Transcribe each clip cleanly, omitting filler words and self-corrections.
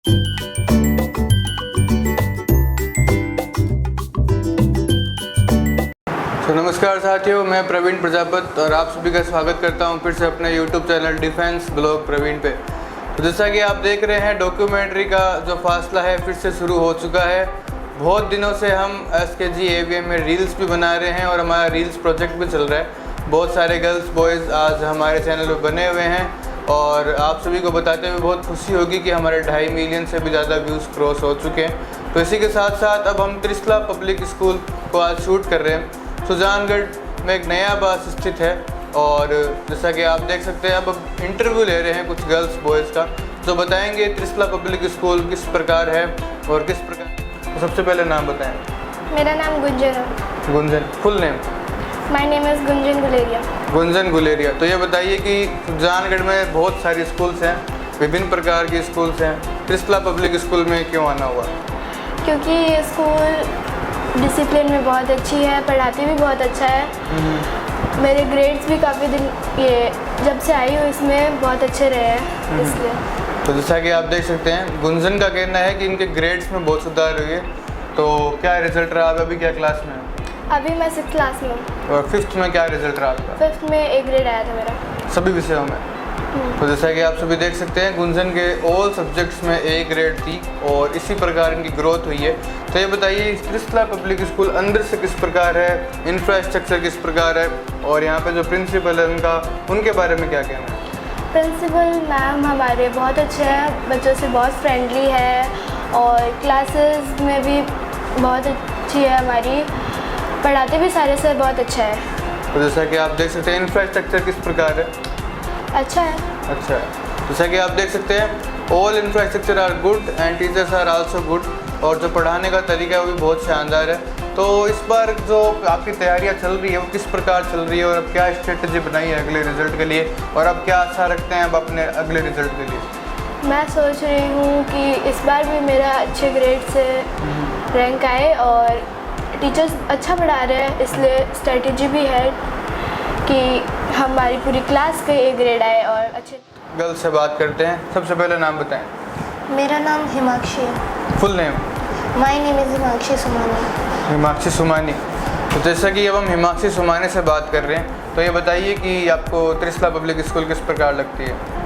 तो नमस्कार साथियों, मैं प्रवीण प्रजापत और आप सभी का स्वागत करता हूं फिर से अपने YouTube channel defence blog Praveen पे। तो जैसा कि आप देख रहे हैं, डॉक्यूमेंट्री का जो फासला है फिर से शुरू हो चुका है। बहुत दिनों से हम SKG AVM में रील्स भी बना रहे हैं और हमारा रील्स प्रोजेक्ट भी चल रहा है। बहुत सारे गर्ल्स बॉयज़ आज हमारे चैनल पर बने हुए हैं और आप सभी को बताते हुए बहुत खुशी होगी कि हमारे 2.5 मिलियन से भी ज़्यादा व्यूज़ क्रॉस हो चुके हैं। तो इसी के साथ साथ अब हम त्रिशला पब्लिक स्कूल को आज शूट कर रहे हैं। सुजानगढ़ में एक नया बस स्थित है और जैसा कि आप देख सकते हैं, अब इंटरव्यू ले रहे हैं कुछ गर्ल्स बॉयज़ का, जो बताएंगे त्रिशला पब्लिक स्कूल किस प्रकार है और किस प्रकार। तो सबसे पहले नाम बताएं। मेरा नाम गुंजन है। Gunjan, full name? My name is Gunjan Guleria. Gunjan Guleria. तो ये बताइए कि सुजानगढ़ में बहुत सारी स्कूल्स हैं, विभिन्न प्रकार की स्कूल्स हैं, त्रिशला पब्लिक स्कूल में क्यों आना हुआ? क्योंकि ये स्कूल डिसिप्लिन में बहुत अच्छी है, पढ़ाती भी बहुत अच्छा है। मेरे ग्रेड्स भी काफ़ी दिन ये जब से आई हूँ इसमें बहुत अच्छे रहे हैं, इसलिए। तो जैसा कि आप देख सकते हैं, गुंजन का कहना है कि इनके ग्रेड्स में बहुत सुधार हुई है। तो क्या रिजल्ट रहा? आप अभी क्या क्लास में हैं? अभी मैं 6th क्लास में हूँ। और 5th में क्या रिजल्ट रहा आपका? 5th में A ग्रेड आया था मेरा सभी विषयों में। तो जैसा कि आप सभी देख सकते हैं, गुंजन के ऑल सब्जेक्ट्स में A ग्रेड थी और इसी प्रकार इनकी ग्रोथ हुई है। तो ये बताइए, त्रिशला पब्लिक स्कूल अंदर से किस प्रकार है, इंफ्रास्ट्रक्चर किस प्रकार है और यहाँ पे जो प्रिंसिपल है उनके बारे में क्या कहना है? प्रिंसिपल मैम हमारे बहुत अच्छे हैं, बच्चों से बहुत फ्रेंडली है और क्लासेस में भी बहुत अच्छी है हमारी, पढ़ाते भी सारे से बहुत अच्छा है। तो जैसा कि आप देख सकते हैं, इंफ्रास्ट्रक्चर किस प्रकार है? अच्छा है। अच्छा है। जैसा कि आप देख सकते हैं, all infrastructure are good and teachers are also good और जो पढ़ाने का तरीका है वो भी बहुत शानदार है। तो इस बार जो आपकी तैयारियां चल रही है वो किस प्रकार चल रही है और अब क्या स्ट्रेटजी बनाई है अगले रिजल्ट के लिए और अब क्या आशा रखते हैं अब अपने अगले रिजल्ट के लिए? मैं सोच रही हूँ कि इस बार भी मेरा अच्छे ग्रेड से रैंक आए और टीचर्स अच्छा पढ़ा रहे हैं, इसलिए स्ट्रेटजी भी है कि हमारी पूरी क्लास के A ग्रेड आए और अच्छे। गर्ल्स से बात करते हैं। सबसे पहले नाम बताएं। मेरा नाम हिमाक्षी है। Full name? My name is Himakshi Sumani. Himakshi Sumani. तो जैसा कि अब हम हिमाक्षी सुमानी से बात कर रहे हैं, तो ये बताइए कि आपको त्रिशला पब्लिक स्कूल किस प्रकार लगती है?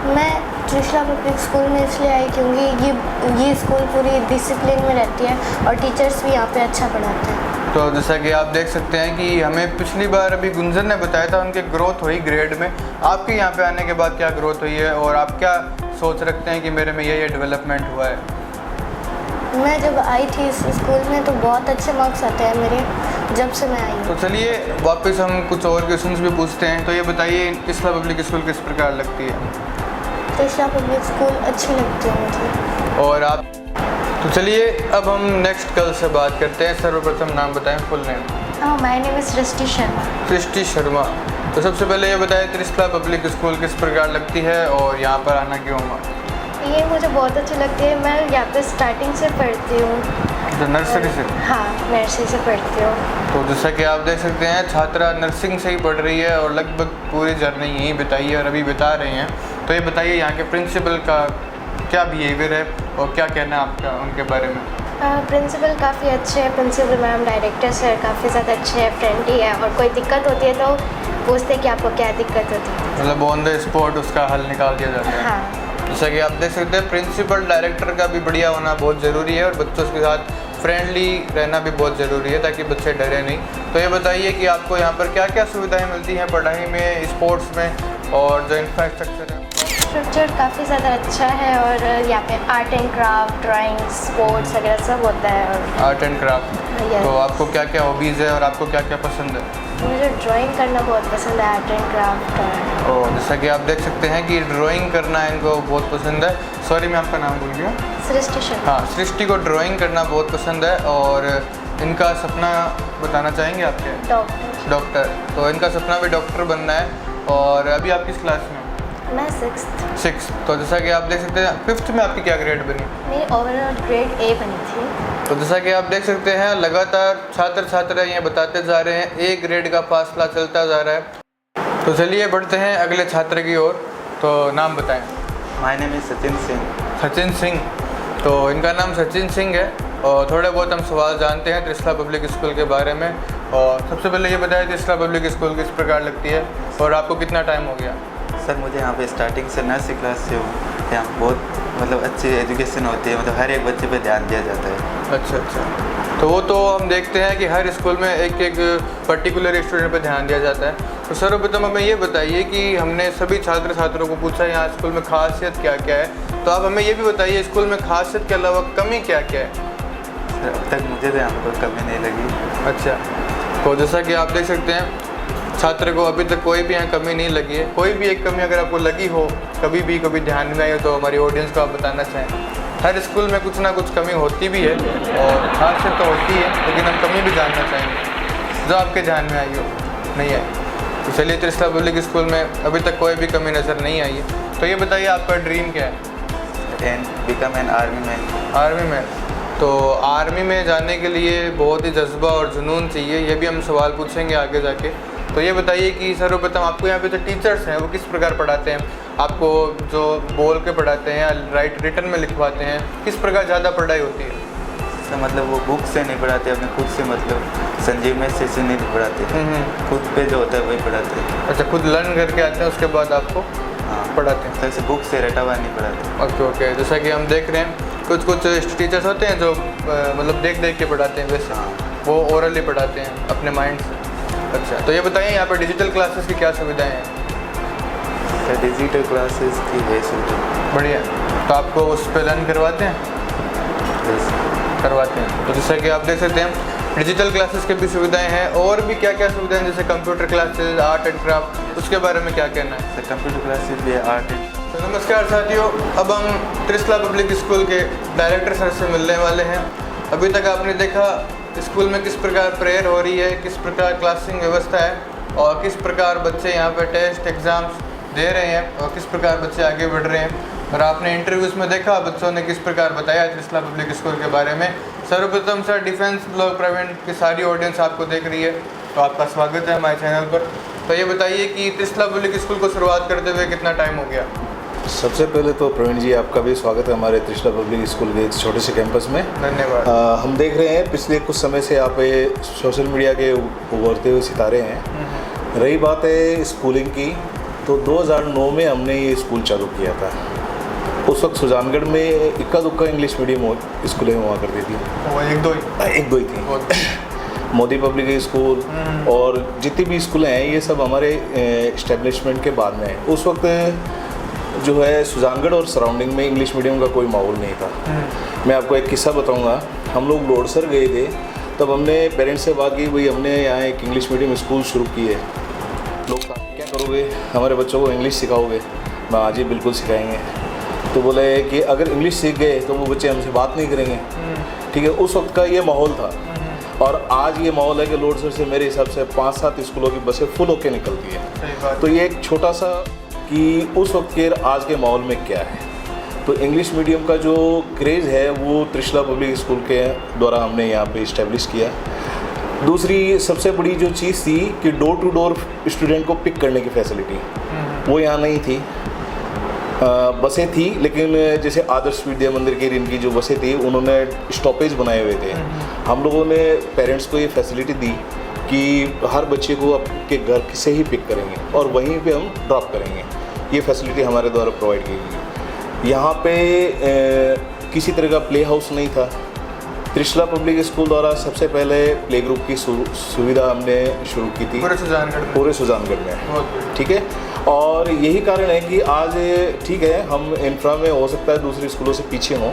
मैं त्रिशला पब्लिक स्कूल में इसलिए आई क्योंकि ये स्कूल पूरी डिसिप्लिन में रहती है और टीचर्स भी यहाँ पे अच्छा पढ़ाते हैं। तो जैसा कि आप देख सकते हैं कि हमें पिछली बार अभी गुंजन ने बताया था उनके ग्रोथ हुई ग्रेड में। आपके यहाँ पे आने के बाद क्या ग्रोथ हुई है और आप क्या सोच रखते हैं कि मेरे में ये डेवलपमेंट हुआ है? मैं जब आई थी इस स्कूल में तो बहुत अच्छे मार्क्स आते हैं मेरे, जब से मैं आई हूँ। तो चलिए वापस हम कुछ और क्वेश्चंस भी पूछते हैं। तो ये बताइए, त्रिशला पब्लिक स्कूल किस प्रकार लगती है? त्रिशला पब्लिक स्कूल अच्छी लगती है मुझे। और आप? तो चलिए अब हम नेक्स्ट गर्ल से बात करते हैं। सर्वप्रथम नाम बताएं, फुल नेम? हाँ, माय नेम इज़ सृष्टि शर्मा। सृष्टि शर्मा। तो सबसे पहले ये बताएं, त्रिशला पब्लिक स्कूल किस प्रकार लगती है और यहाँ पर आना क्यों हुआ? ये मुझे बहुत अच्छी लगती है। मैं यहाँ पे स्टार्टिंग से पढ़ती हूँ। तो नर्सरी से? हाँ, नर्सरी से पढ़ती हूँ। तो जैसा कि आप देख सकते हैं, छात्रा नर्सिंग से ही पढ़ रही है और लगभग पूरी जर्नी यहीं बिताई है और अभी बिता रही हैं। तो ये बताइए, यहाँ के प्रिंसिपल का क्या बिहेवियर है और क्या कहना है आपका उनके बारे में? प्रिंसिपल काफ़ी अच्छे हैं। प्रिंसिपल मैम, डायरेक्टर सर काफ़ी ज़्यादा अच्छे हैं, फ्रेंडली है और कोई दिक्कत होती है तो पूछते हैं कि आपको क्या दिक्कत होती है। मतलब ऑन द स्पॉट उसका हल निकाल दिया जाता है। हाँ। जैसा कि आप देख सकते हैं, प्रिंसिपल डायरेक्टर का भी बढ़िया होना बहुत ज़रूरी है और बच्चों के साथ फ्रेंडली रहना भी बहुत ज़रूरी है ताकि बच्चे डरे नहीं। तो ये बताइए कि आपको यहाँ पर क्या क्या सुविधाएं मिलती हैं पढ़ाई में, स्पोर्ट्स में और जो इंफ्रास्ट्रक्चर है? स्ट्रक्चर काफ़ी ज़्यादा अच्छा है और यहाँ पे art and craft, drawing, sports वगैरह सब होता है। और आर्ट एंड क्राफ्ट। तो आपको क्या क्या हॉबीज़ है और आपको क्या क्या पसंद है? मुझे ड्राइंग करना बहुत पसंद है, आर्ट एंड क्राफ्ट। और जैसा कि आप देख सकते हैं कि ड्राइंग करना इनको बहुत पसंद है। सॉरी, मैं आपका नाम भूल गया। सृष्टि शर्मा। हाँ, सृष्टि को ड्राइंग करना बहुत पसंद है और इनका सपना बताना चाहेंगे आपके? डॉक्टर। तो इनका सपना भी डॉक्टर बनना है। और अभी आप किस क्लास में? मैं 6th। तो जैसा कि आप देख सकते हैं, 5th में आपकी क्या ग्रेड बनी? मेरी ओवरऑल ग्रेड A बनी थी। तो जैसा कि आप देख सकते हैं, लगातार छात्र ये बताते जा रहे हैं, A ग्रेड का फासला चलता जा रहा है। तो चलिए बढ़ते हैं अगले छात्र की ओर। तो नाम बताएं। My name is Sachin Singh. Sachin Singh. तो इनका नाम सचिन सिंह है और थोड़े बहुत हम सवाल जानते हैं त्रिशला पब्लिक स्कूल के बारे में। और सबसे पहले ये बताया त्रिशला पब्लिक स्कूल किस प्रकार लगती है और आपको कितना टाइम हो गया? सर मुझे यहाँ पे स्टार्टिंग से नर्सरी क्लास से हूँ, यहाँ बहुत मतलब अच्छी एजुकेशन होती है, मतलब हर एक बच्चे पे ध्यान दिया जाता है। अच्छा। तो वो तो हम देखते हैं कि हर स्कूल में एक एक पर्टिकुलर स्टूडेंट पे ध्यान दिया जाता है। तो सर्वप्रथम हमें ये बताइए कि हमने सभी छात्र छात्रों को पूछा यहाँ स्कूल में खासियत क्या क्या है, तो आप हमें ये भी बताइए स्कूल में खासियत के अलावा कमी क्या क्या है? सर अब तक मुझे तो यहाँ पर कोई कमी नहीं लगी। अच्छा, तो जैसा कि आप देख सकते हैं छात्र को अभी तक कोई भी यहाँ कमी नहीं लगी है। कोई भी एक कमी अगर आपको लगी हो कभी ध्यान में आई हो तो हमारी ऑडियंस को आप बताना चाहें। हर स्कूल में कुछ ना कुछ कमी होती भी है और खासियत तो होती है, लेकिन हम कमी भी जानना चाहेंगे जो आपके ध्यान में आई हो, नहीं आई। तो चलिए त्रिशला पब्लिक स्कूल में अभी तक कोई भी कमी नज़र नहीं आई है। तो ये बताइए आपका ड्रीम क्या है? Become an army man. Army man. तो आर्मी में जाने के लिए बहुत ही जज्बा और जुनून चाहिए, ये भी हम सवाल पूछेंगे आगे जाके। तो ये बताइए कि सर्वप्रथम आपको यहाँ पे जो टीचर्स हैं वो किस प्रकार पढ़ाते हैं? आपको जो बोल के पढ़ाते हैं या रिटन में लिखवाते हैं, किस प्रकार ज़्यादा पढ़ाई होती है? सर मतलब वो बुक से नहीं पढ़ाते, अपने खुद से मतलब संजीव में से नहीं पढ़ाते, खुद पे जो होता है वही पढ़ाते हैं। अच्छा, खुद लर्न करके आते हैं उसके बाद आपको पढ़ाते हैं? सर बुक से रटा हुआ नहीं पढ़ाते। ओके। जैसा कि हम देख रहे हैं कुछ टीचर्स होते हैं जो मतलब देख के पढ़ाते हैं, वैसे वो ओरली पढ़ाते हैं अपने माइंड से। अच्छा, तो ये बताइए यहाँ पर डिजिटल क्लासेस की क्या सुविधाएं हैं? डिजिटल क्लासेस की है सुविधा। बढ़िया। तो आपको उस पर लर्न करवाते हैं? करवाते हैं। तो जैसा कि आप देख सकते हैं डिजिटल क्लासेस की भी सुविधाएं हैं। और भी क्या क्या सुविधाएं जैसे computer classes, art and craft, उसके बारे में क्या कहना है? सर कंप्यूटर क्लासेस भी है, आर्ट एंड। तो नमस्कार साथियों, अब हम त्रिशला पब्लिक स्कूल के डायरेक्टर सर से मिलने वाले हैं। अभी तक आपने देखा स्कूल में किस प्रकार प्रेयर हो रही है, किस प्रकार क्लासिंग व्यवस्था है और किस प्रकार बच्चे यहाँ पर टेस्ट एग्ज़ाम्स दे रहे हैं और किस प्रकार बच्चे आगे बढ़ रहे हैं। और आपने इंटरव्यूज़ में देखा बच्चों ने किस प्रकार बताया त्रिशला पब्लिक स्कूल के बारे में। सर्वप्रथम सर, डिफेंस ब्लॉग प्रवीण की सारी ऑडियंस आपको देख रही है, तो आपका स्वागत है हमारे चैनल पर। तो ये बताइए कि त्रिशला पब्लिक स्कूल को शुरुआत करते हुए कितना टाइम हो गया? सबसे पहले तो प्रवीण जी आपका भी स्वागत है हमारे त्रिशला पब्लिक स्कूल के इस छोटे से कैंपस में। धन्यवाद। हम देख रहे हैं पिछले कुछ समय से आप सोशल मीडिया के उभरते हुए सितारे हैं। रही बात है स्कूलिंग की, तो 2009 में हमने ये स्कूल चालू किया था। उस वक्त सुजानगढ़ में इक्का दुक्का इंग्लिश मीडियम स्कूलें हुआ करती थी, वो एक दो ही थी। मोदी पब्लिक स्कूल और जितनी भी स्कूलें हैं ये सब हमारे इस्टेब्लिशमेंट के बाद में है। उस वक्त जो है सुजानगढ़ और सराउंडिंग में इंग्लिश मीडियम का कोई माहौल नहीं था। मैं आपको एक किस्सा बताऊंगा। हम लोग लोडसर गए थे, तब हमने पेरेंट्स से बात की, भाई हमने यहाँ एक इंग्लिश मीडियम स्कूल शुरू की है, लोग क्या करोगे, हमारे बच्चों को इंग्लिश सिखाओगे? मैं आज ही बिल्कुल सिखाएंगे। तो बोले कि अगर इंग्लिश सीख गए तो वो बच्चे हमसे बात नहीं करेंगे। ठीक है, उस वक्त का ये माहौल था। और आज ये माहौल है कि लोडसर से मेरे हिसाब से 5-7 स्कूलों की बसें फुल होके निकलती है। तो ये एक छोटा सा कि उस वक्त के आज के माहौल में क्या है। तो इंग्लिश मीडियम का जो क्रेज़ है वो त्रिशला पब्लिक स्कूल के द्वारा हमने यहाँ पे इस्टेब्लिश किया। दूसरी सबसे बड़ी जो चीज़ थी कि डोर टू डोर स्टूडेंट को पिक करने की फैसिलिटी वो यहाँ नहीं थी। बसें थी, लेकिन जैसे आदर्श विद्या मंदिर की इनकी जो बसें थी उन्होंने स्टॉपेज बनाए हुए थे। हम लोगों ने पेरेंट्स को ये फैसिलिटी दी कि हर बच्चे को आपके घर से ही पिक करेंगे और वहीं पे हम ड्रॉप करेंगे। ये फैसिलिटी हमारे द्वारा प्रोवाइड की गई। यहाँ पे किसी तरह का प्ले हाउस नहीं था। त्रिशला पब्लिक स्कूल द्वारा सबसे पहले प्ले ग्रुप की सुविधा हमने शुरू की थी पूरे सुजानगढ़ में। ठीक है, और यही कारण है कि आज ठीक है हम इंफ्रा में हो सकता है दूसरे स्कूलों से पीछे हों,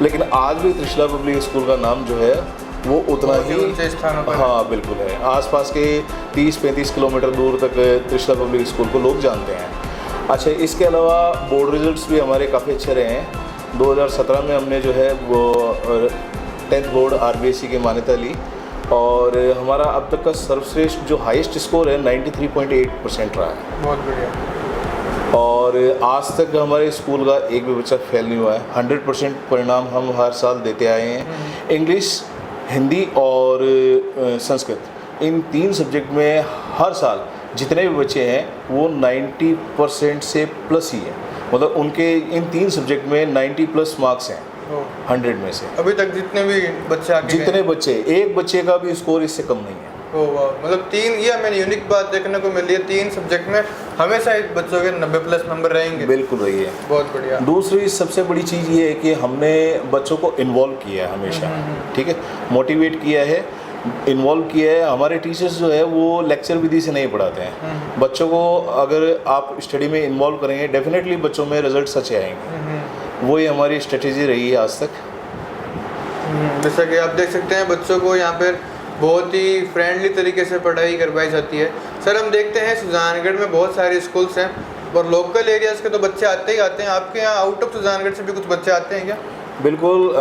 लेकिन आज भी त्रिशला पब्लिक स्कूल का नाम जो है वो उतना ही ऊंचे स्थानों पर हाँ बिल्कुल है। आसपास के 30-35 किलोमीटर दूर तक त्रिशला पब्लिक स्कूल को लोग जानते हैं। अच्छा, इसके अलावा बोर्ड रिजल्ट्स भी हमारे काफ़ी अच्छे रहे हैं। 2017 में हमने जो है वो 10th बोर्ड RBSE की मान्यता ली और हमारा अब तक का सर्वश्रेष्ठ जो हाईएस्ट स्कोर है 93.8% रहा है। बहुत बढ़िया। और आज तक हमारे स्कूल का एक भी बच्चा फेल नहीं हुआ है। 100% परिणाम हम हर साल देते आए हैं। इंग्लिश, हिंदी और संस्कृत, इन 3 सब्जेक्ट में हर साल जितने भी बच्चे हैं वो 90% से प्लस ही है। मतलब उनके इन 3 सब्जेक्ट में 90+ मार्क्स हैं 100 में से। अभी तक जितने भी बच्चे आगे जितने बच्चे, एक बच्चे का भी स्कोर इससे कम नहीं है। ओ वाह, मतलब 3, ये हमें यूनिक बात देखने को मिली है, 3 सब्जेक्ट में हमेशा इस बच्चों के 90+ नंबर रहेंगे। बिल्कुल रही है। बहुत बढ़िया। दूसरी सबसे बड़ी चीज़ ये है कि हमने बच्चों को इन्वॉल्व किया है हमेशा, ठीक है, मोटिवेट किया है, इन्वॉल्व किया है। हमारे टीचर्स जो है वो लेक्चर विधि से नहीं पढ़ाते हैं बच्चों को। अगर आप स्टडी में इन्वॉल्व करेंगे डेफिनेटली बच्चों में रिजल्ट अच्छे आएंगे। वही हमारी स्ट्रेटेजी रही है आज तक। जैसा कि आप देख सकते हैं बच्चों को यहाँ पर बहुत ही फ्रेंडली तरीके से पढ़ाई करवाई जाती है। सर हम देखते हैं सुजानगढ़ में बहुत सारे स्कूल्स हैं और लोकल एरियाज़ के तो बच्चे आते ही आते हैं। आपके यहाँ आउट ऑफ सुजानगढ़ से भी कुछ बच्चे आते हैं क्या? बिल्कुल,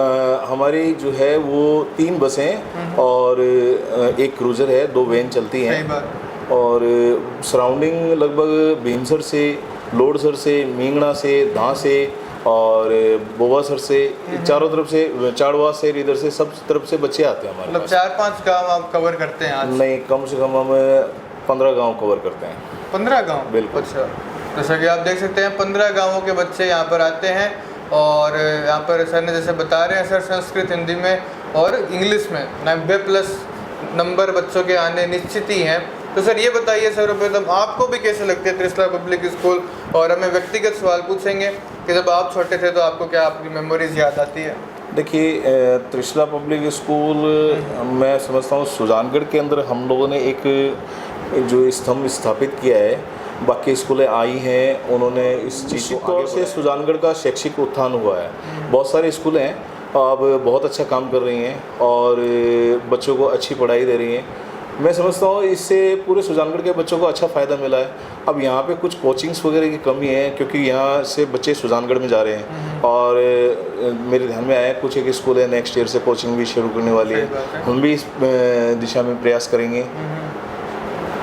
हमारी जो है वो 3 बसें और एक क्रूज़र है, 2 वैन चलती हैं। सही बात। और सराउंडिंग लगभग भीमसर से, लोडसर से, मींगना से, धां से और बोवासर से, चारों तरफ से, चाड़वा से, इधर से, सब तरफ से बच्चे आते हैं हमारे मतलब पास। 4-5 गांव आप कवर करते हैं आज? नहीं, कम से कम हम 15 गांव कवर करते हैं। 15 गांव? बिल्कुल। अच्छा, जैसा कि आप देख सकते हैं 15 गांवों के बच्चे यहाँ पर आते हैं और यहाँ पर सर ने जैसे बता रहे हैं सर संस्कृत, हिंदी में और इंग्लिश में 90+ नंबर बच्चों के आने निश्चित ही हैं। तो सर ये बताइए सर्वप्रथम आपको भी कैसे लगती है त्रिशला पब्लिक स्कूल, और हमें व्यक्तिगत सवाल पूछेंगे कि जब आप छोटे थे तो आपको क्या आपकी मेमोरीज याद आती है? देखिए, त्रिशला पब्लिक स्कूल मैं समझता हूँ सुजानगढ़ के अंदर हम लोगों ने एक जो स्तंभ स्थापित किया है। बाकी स्कूलें आई हैं, उन्होंने इस चीज़ को आगे से सुजानगढ़ का शैक्षिक उत्थान हुआ है। बहुत सारे स्कूलें हैं अब बहुत अच्छा काम कर रही हैं और बच्चों को अच्छी पढ़ाई दे रही हैं। मैं समझता हूँ इससे पूरे सुजानगढ़ के बच्चों को अच्छा फ़ायदा मिला है। अब यहाँ पे कुछ कोचिंग्स वगैरह की कमी है क्योंकि यहाँ से बच्चे सुजानगढ़ में जा रहे हैं और मेरे ध्यान में आया कुछ एक स्कूल है नेक्स्ट ईयर से कोचिंग भी शुरू करने वाली है। हम भी इस दिशा में प्रयास करेंगे।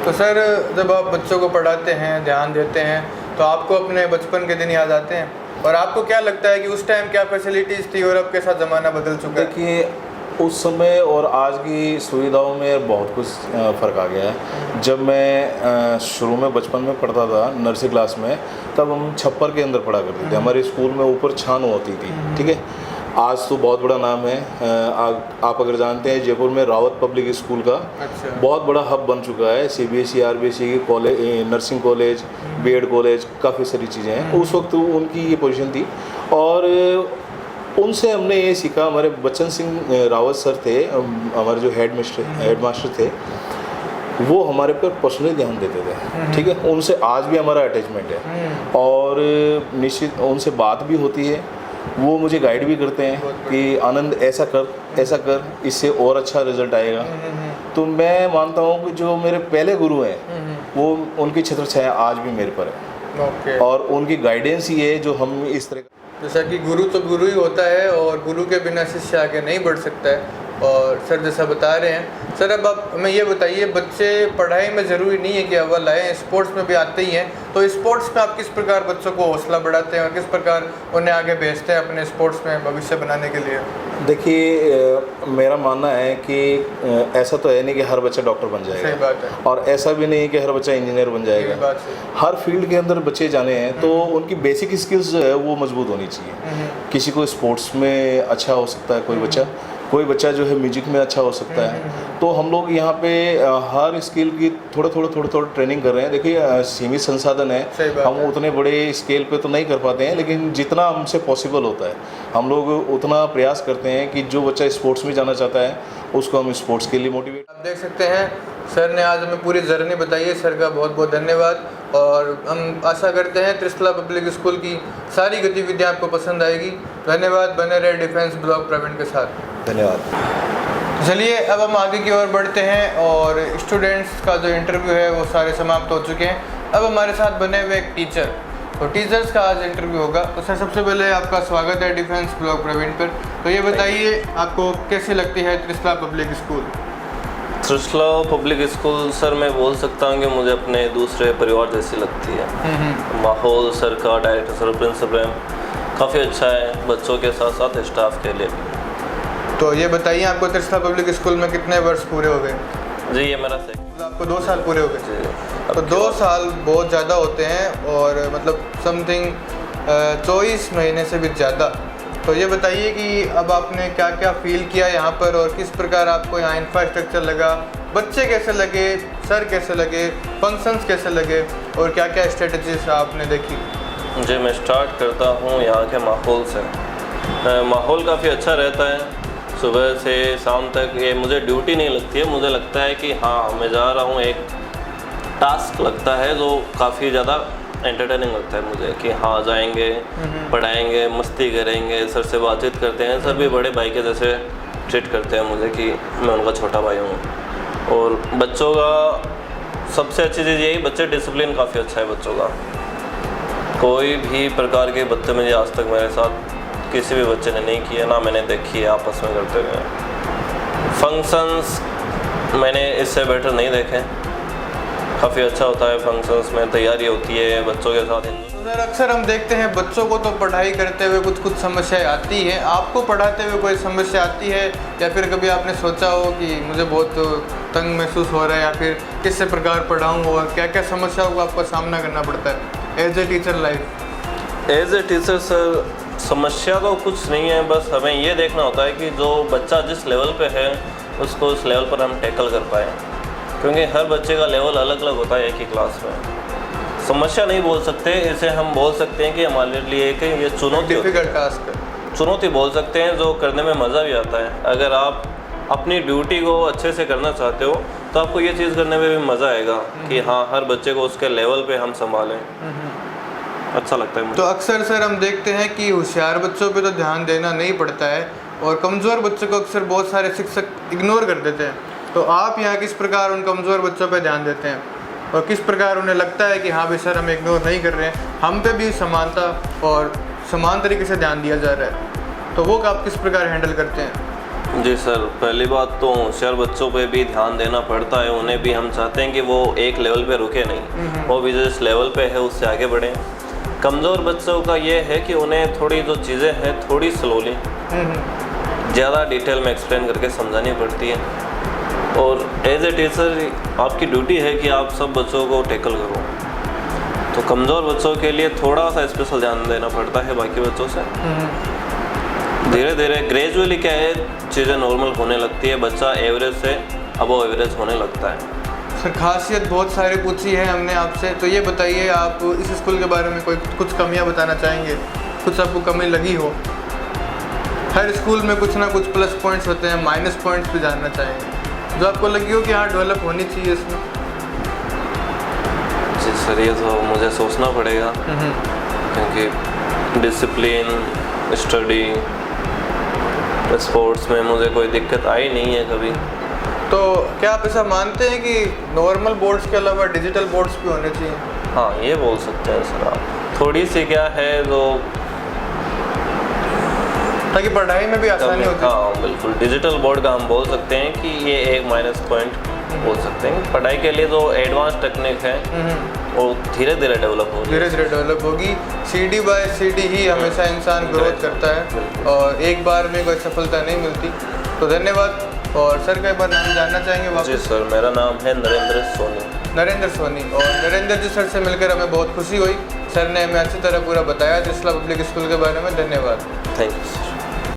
तो सर जब आप बच्चों को पढ़ाते हैं, ध्यान देते हैं, तो आपको अपने बचपन के दिन याद आते हैं? और आपको क्या लगता है कि उस टाइम क्या फैसिलिटीज़ थी और अब के साथ ज़माना बदल चुका है? देखिए, उस समय और आज की सुविधाओं में बहुत कुछ फ़र्क आ गया है। जब मैं शुरू में बचपन में पढ़ता था नर्सरी क्लास में, तब हम छप्पर के अंदर पढ़ा करते थे। हमारे स्कूल में ऊपर छान होती थी, ठीक है। आज तो बहुत बड़ा नाम है, आप अगर जानते हैं जयपुर में रावत पब्लिक स्कूल का बहुत बड़ा हब बन चुका है। CBSE RBSE के college, nursing college, BEd college, काफ़ी सारी चीज़ें हैं। उस वक्त उनकी ये पोजीशन थी और उनसे हमने ये सीखा। हमारे बच्चन सिंह रावत सर थे, हमारे जो हेड मास्टर थे, वो हमारे पर पर्सनली ध्यान देते थे, ठीक है। उनसे आज भी हमारा अटैचमेंट है और निश्चित उनसे बात भी होती है। वो मुझे गाइड भी करते हैं कि आनंद ऐसा कर, इससे और अच्छा रिजल्ट आएगा। तो मैं मानता हूँ कि जो मेरे पहले गुरु हैं वो उनकी छत्र छाया आज भी मेरे पर है और उनकी गाइडेंस ही है जो हम इस तरह का। जैसा कि गुरु तो गुरु ही होता है और गुरु के बिना शिष्य आगे नहीं बढ़ सकता है। और सर जैसा बता रहे हैं सर, अब आप हमें ये बताइए, बच्चे पढ़ाई में ज़रूरी नहीं है कि अव्वल आए, स्पोर्ट्स में भी आते ही हैं। तो स्पोर्ट्स में आप किस प्रकार बच्चों को हौसला बढ़ाते हैं और किस प्रकार उन्हें आगे भेजते हैं अपने स्पोर्ट्स में भविष्य बनाने के लिए? देखिए, मेरा मानना है कि ऐसा तो है नहीं कि हर बच्चा डॉक्टर बन जाएगा। सही बात है। और ऐसा भी नहीं कि हर बच्चा इंजीनियर बन जाएगा। बात सही। हर फील्ड के अंदर बच्चे जाने हैं तो उनकी बेसिक स्किल्स जो है वो मजबूत होनी चाहिए। किसी को स्पोर्ट्स में अच्छा हो सकता है कोई बच्चा जो है म्यूजिक में अच्छा हो सकता है। तो हम लोग यहाँ पे हर स्किल की थोड़ा ट्रेनिंग कर रहे हैं। देखिए, सीमित संसाधन है, हम उतने बड़े स्केल पे तो नहीं कर पाते हैं, लेकिन जितना हमसे पॉसिबल होता है हम लोग उतना प्रयास करते हैं कि जो बच्चा स्पोर्ट्स में जाना चाहता है उसको हम स्पोर्ट्स के लिए मोटिवेट। आप देख सकते हैं सर ने आज हमें पूरी जर्नी बताई है। सर का बहुत बहुत धन्यवाद और हम आशा करते हैं त्रिशला पब्लिक स्कूल की सारी गतिविधियाँ आपको पसंद आएगी। धन्यवाद। बने रहे डिफेंस ब्लॉग प्रवीण के साथ। धन्यवाद। चलिए अब हम आगे की ओर बढ़ते हैं और स्टूडेंट्स का जो इंटरव्यू है वो सारे समाप्त हो चुके हैं। अब हमारे साथ बने हुए एक टीचर, तो टीचर्स का आज इंटरव्यू होगा। तो सर सबसे पहले आपका स्वागत है डिफेंस ब्लॉग प्रवीण पर। तो ये बताइए आपको कैसी लगती है Trishala public school? Trishala public school sir मैं बोल सकता हूँ कि मुझे अपने दूसरे परिवार जैसी लगती है। माहौल सर का, डायरेक्टर सर, प्रिंसिपल काफ़ी अच्छा है बच्चों के साथ साथ स्टाफ के लिए। तो ये बताइए आपको त्रिशला पब्लिक स्कूल में कितने वर्ष पूरे हो गए? जी ये मेरा आपको 2 साल पूरे हो गए। जी। तो 2 साल बहुत ज़्यादा होते हैं और मतलब समथिंग 24 महीने से भी ज़्यादा। तो ये बताइए कि अब आपने क्या क्या फील किया यहाँ पर और किस प्रकार आपको यहाँ इंफ्रास्ट्रक्चर लगा, बच्चे कैसे लगे, सर कैसे लगे, फंक्शंस कैसे लगे और क्या क्या स्ट्रेटजीज आपने देखी? जी, मैं स्टार्ट करता हूँ यहाँ के माहौल से। माहौल काफ़ी अच्छा रहता है। सुबह से शाम तक ये मुझे ड्यूटी नहीं लगती है, मुझे लगता है कि हाँ मैं जा रहा हूँ, एक टास्क लगता है जो काफ़ी ज़्यादा एंटरटेनिंग लगता है मुझे कि हाँ जाएंगे, पढ़ाएंगे, मस्ती करेंगे, सर से बातचीत करते हैं। सर भी बड़े भाई के जैसे ट्रीट करते हैं मुझे कि मैं उनका छोटा भाई हूँ। और बच्चों का सबसे अच्छी चीज़ यही, बच्चे डिसिप्लिन काफ़ी अच्छा है बच्चों का। कोई भी प्रकार के बदतमीजी आज तक मेरे साथ किसी भी बच्चे ने नहीं किया, ना मैंने देखी है आपस में करते हुए। फंक्शंस मैंने इससे बेटर नहीं देखे, काफ़ी अच्छा होता है। फंक्शंस में तैयारी होती है बच्चों के साथ। सर अक्सर हम देखते हैं बच्चों को तो पढ़ाई करते हुए कुछ समस्याएं आती हैं, आपको पढ़ाते हुए कोई समस्या आती है या फिर कभी आपने सोचा हो कि मुझे बहुत तंग महसूस हो रहा है या फिर किस प्रकार पढ़ाऊँ और क्या क्या समस्याओं को आपको सामना करना पड़ता है as a teacher life? As a teacher sir समस्या तो कुछ नहीं है, बस हमें ये देखना होता है कि जो बच्चा जिस लेवल पे है उसको उस लेवल पर हम टैकल कर पाएँ, क्योंकि हर बच्चे का लेवल अलग अलग होता है एक ही क्लास में। समस्या नहीं बोल सकते इसे, हम बोल सकते हैं कि हमारे लिए कि ये चुनौती, डिफिकल्ट टास्क है, चुनौती बोल सकते हैं, जो करने में मज़ा भी आता है। अगर आप अपनी ड्यूटी को अच्छे से करना चाहते हो तो आपको ये चीज़ करने में भी मज़ा आएगा कि हाँ हर बच्चे को उसके लेवल पे हम संभालें। अच्छा लगता है मुझे। तो अक्सर सर हम देखते हैं कि होशियार बच्चों पे तो ध्यान देना नहीं पड़ता है और कमज़ोर बच्चों को अक्सर बहुत सारे शिक्षक इग्नोर कर देते हैं। तो आप यहाँ किस प्रकार उन कमज़ोर बच्चों पे ध्यान देते हैं और किस प्रकार उन्हें लगता है कि हाँ भाई सर हम इग्नोर नहीं कर रहे हैं, हम पे भी समानता और समान तरीके से ध्यान दिया जा रहा है, तो वो आप किस प्रकार हैंडल करते हैं? जी सर, पहली बात तो होशियार बच्चों पे भी ध्यान देना पड़ता है। उन्हें भी हम चाहते हैं कि वो एक लेवल पे रुके नहीं, वो भी जिस लेवल पे है उससे आगे बढ़ें। कमज़ोर बच्चों का ये है कि उन्हें थोड़ी जो चीज़ें हैं थोड़ी स्लोली, ज़्यादा डिटेल में एक्सप्लेन करके समझानी पड़ती है। और एज ए टीचर आपकी ड्यूटी है कि आप सब बच्चों को टैकल करो। तो कमज़ोर बच्चों के लिए थोड़ा सा स्पेशल ध्यान देना पड़ता है बाकी बच्चों से। धीरे धीरे ग्रेजुअली क्या है, चीज़ें नॉर्मल होने लगती है, बच्चा एवरेज से अबव एवरेज होने लगता है। सर खासियत बहुत सारी पूछी है हमने आपसे, तो ये बताइए आप इस स्कूल के बारे में कोई कुछ कमियां बताना चाहेंगे, कुछ आपको कमी लगी हो? हर स्कूल में कुछ ना कुछ प्लस पॉइंट्स होते हैं, माइनस पॉइंट्स भी जानना चाहेंगे जो आपको लगी हो कि हाँ डेवलप होनी चाहिए इसमें। जी सर, ये तो मुझे सोचना पड़ेगा क्योंकि डिसिप्लिन, स्टडी, स्पोर्ट्स में मुझे कोई दिक्कत आई नहीं है कभी। तो क्या आप ऐसा मानते हैं कि नॉर्मल बोर्ड्स के अलावा डिजिटल बोर्ड्स भी होने चाहिए? हाँ, ये बोल सकते हैं सर आप। थोड़ी सी क्या है जो ताकि पढ़ाई में भी आसानी होती है। हाँ बिल्कुल, डिजिटल बोर्ड का हम बोल सकते हैं कि ये एक माइनस पॉइंट बोल सकते हैं। पढ़ाई के लिए जो एडवांस टेक्निक है वो धीरे धीरे डेवलप होगी, धीरे धीरे डेवलप होगी। सीढ़ी बाय सीढ़ी ही हमेशा इंसान ग्रोथ करता है और एक बार में कोई सफलता नहीं मिलती। तो धन्यवाद। और सर का एक बार नाम जानना चाहेंगे वापस? जी सर, मेरा नाम है नरेंद्र सोनी। नरेंद्र सोनी। और नरेंद्र जी सर से मिलकर हमें बहुत खुशी हुई। सर ने हमें अच्छी तरह पूरा बताया त्रिशला पब्लिक स्कूल के बारे में। धन्यवाद। Thank you sir.